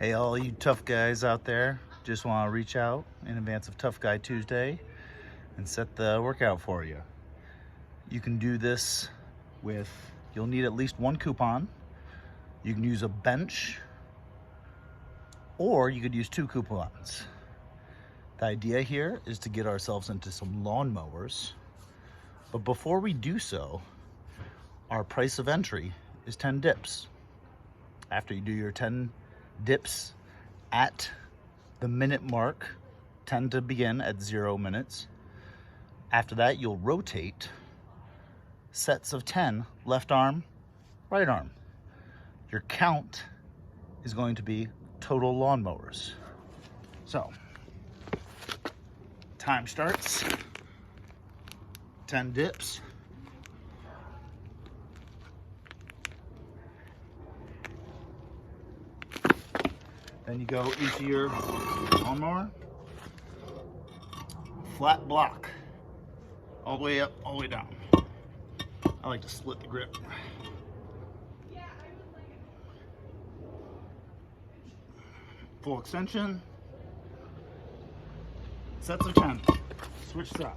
Hey, all you tough guys out there, just want to reach out in advance of Tough Guy Tuesday and set the workout for you. You can do this with, you'll need at least one coupon. You can use a bench, or you could use 2 coupons. The idea here is to get ourselves into some lawnmowers. But before we do so, our price of entry is 10 dips. After you do your 10 dips at the minute mark, 10 to begin at 0 minutes. After that, you'll rotate sets of 10, left arm, right arm. Your count is going to be total lawnmowers. So, time starts, 10 dips. Then you go into your lawnmower, flat block, all the way up, all the way down. I like to split the grip. Full extension, sets of 10, switch sides.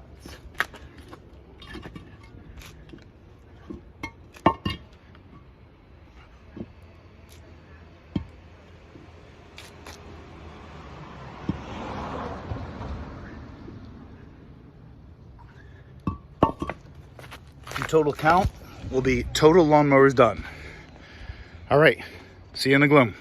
Your total count will be total lawnmowers done. All right, see you in the gloom.